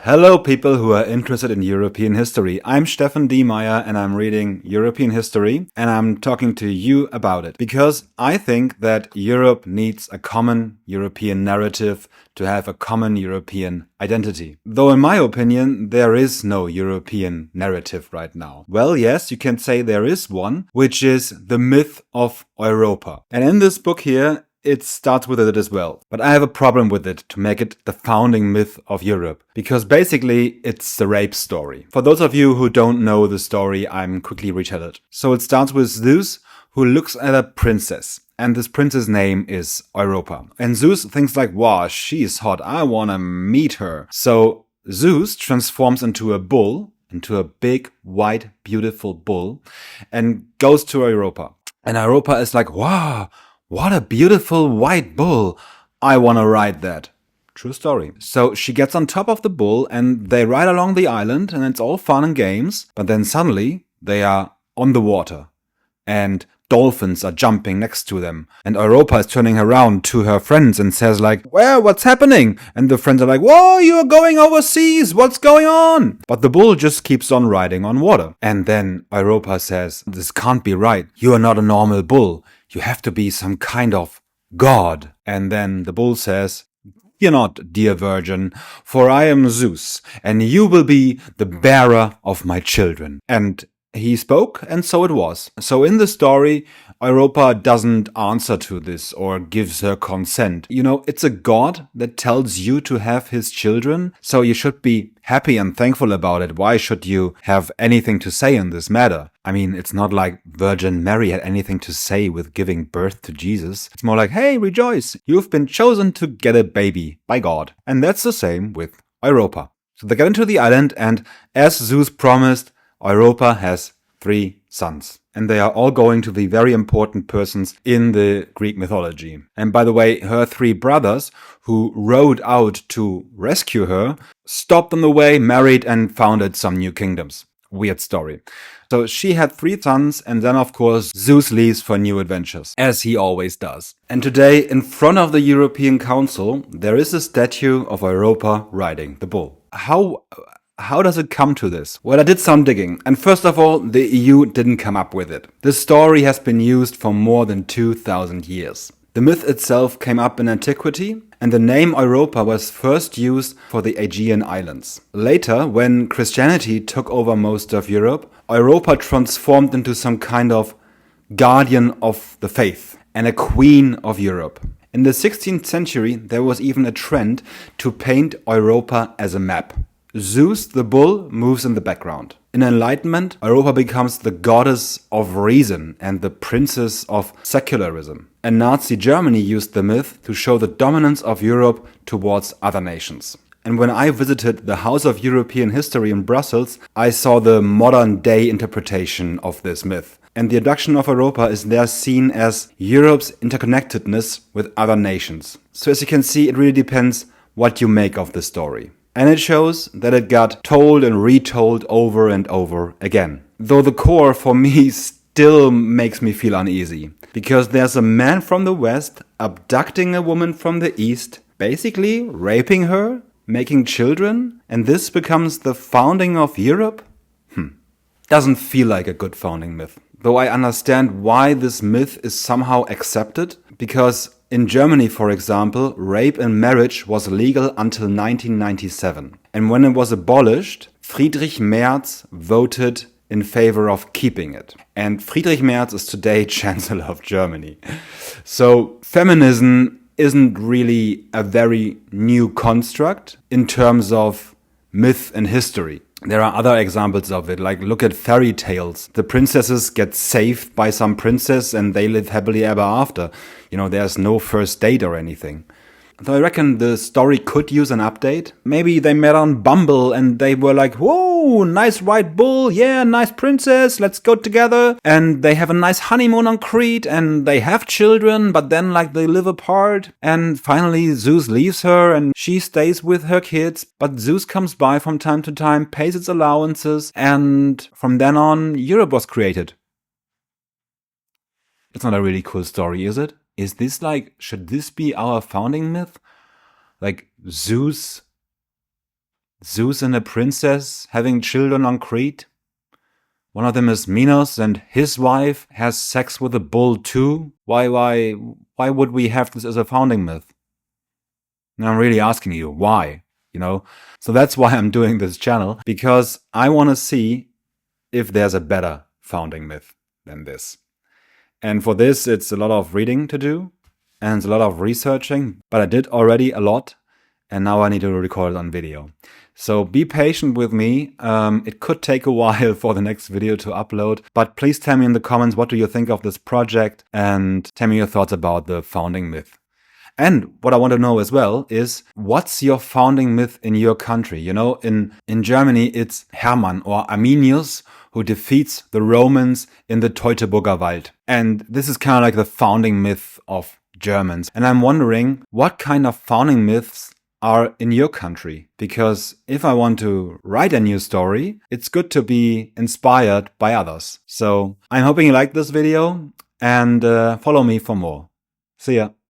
Hello, people who are interested in European history. I'm Stefan Diemeyer and I'm reading European history and I'm talking to you about it because I think that Europe needs a common European narrative to have a common European identity. Though in my opinion, there is no European narrative right now. Well, yes, you can say there is one, which is the myth of Europa. And in this book here, it starts with it as well. But I have a problem with it to make it the founding myth of Europe. Because basically, it's the rape story. For those of you who don't know the story, I'm quickly retell it. So it starts with Zeus, who looks at a princess. And this princess' name is Europa. And Zeus thinks like, wow, she's hot. I wanna meet her. So Zeus transforms into a bull, into a big, white, beautiful bull, and goes to Europa. And Europa is like, wow, what a beautiful white bull. I want to ride that. True story. So she gets on top of the bull and they ride along the island and it's all fun and games. But then suddenly they are on the water and dolphins are jumping next to them. And Europa is turning around to her friends and says like, well, what's happening? And the friends are like, whoa, you're going overseas. What's going on? But the bull just keeps on riding on water. And then Europa says, this can't be right. You are not a normal bull. You have to be some kind of god. And then the bull says, fear not, dear virgin, for I am Zeus, and you will be the bearer of my children. And he spoke, and so it was. So in the story, Europa doesn't answer to this or gives her consent. You know, it's a god that tells you to have his children, so you should be happy and thankful about it. Why should you have anything to say in this matter? I mean, it's not like Virgin Mary had anything to say with giving birth to Jesus. It's more like, hey, rejoice, you've been chosen to get a baby by God. And that's the same with Europa. So they get into the island, and as Zeus promised, Europa has 3 sons. And they are all going to be very important persons in the Greek mythology. And by the way, her 3 brothers, who rowed out to rescue her, stopped on the way, married, and founded some new kingdoms. Weird story. So she had 3 sons, and then of course Zeus leaves for new adventures, as he always does. And today, in front of the European Council, there is a statue of Europa riding the bull. How does it come to this? Well, I did some digging, and first of all, the EU didn't come up with it. The story has been used for more than 2,000 years. The myth itself came up in antiquity, and the name Europa was first used for the Aegean Islands. Later, when Christianity took over most of Europe, Europa transformed into some kind of guardian of the faith and a queen of Europe. In the 16th century, there was even a trend to paint Europa as a map. Zeus, the bull, moves in the background. In Enlightenment, Europa becomes the goddess of reason and the princess of secularism. And Nazi Germany used the myth to show the dominance of Europe towards other nations. And when I visited the House of European History in Brussels, I saw the modern-day interpretation of this myth. And the abduction of Europa is there seen as Europe's interconnectedness with other nations. So as you can see, it really depends what you make of the story. And it shows that it got told and retold over and over again. Though the core for me still makes me feel uneasy. Because there's a man from the West abducting a woman from the East, basically raping her, making children, and this becomes the founding of Europe? Doesn't feel like a good founding myth. Though I understand why this myth is somehow accepted, because in Germany, for example, rape in marriage was legal until 1997. And when it was abolished, Friedrich Merz voted in favor of keeping it. And Friedrich Merz is today Chancellor of Germany. So feminism isn't really a very new construct in terms of myth and history. There are other examples of it, like look at fairy tales. The princesses get saved by some princess and they live happily ever after. You know, there's no first date or anything. So I reckon the story could use an update. Maybe they met on Bumble and they were like, whoa, nice white bull, yeah, nice princess, let's go together. And they have a nice honeymoon on Crete and they have children, but then like they live apart. And finally Zeus leaves her and she stays with her kids. But Zeus comes by from time to time, pays its allowances, and from then on Europe was created. It's not a really cool story, is it? Is this like, should this be our founding myth? Like Zeus Zeus and a princess having children on Crete? One of them is Minos and his wife has sex with a bull too? Why would we have this as a founding myth? And I'm really asking you, why? So that's why I'm doing this channel, because I want to see if there's a better founding myth than this. And for this, it's a lot of reading to do and a lot of researching, but I did already a lot and now I need to record it on video. So be patient with me. It could take a while for the next video to upload, but please tell me in the comments, what do you think of this project, and tell me your thoughts about the founding myth. And what I want to know as well is, what's your founding myth in your country? In Germany, it's Hermann or Arminius, who defeats the Romans in the Teutoburger Wald. And this is kind of like the founding myth of Germans. And I'm wondering, what kind of founding myths are in your country? Because if I want to write a new story, it's good to be inspired by others. So I'm hoping you liked this video and follow me for more. See ya.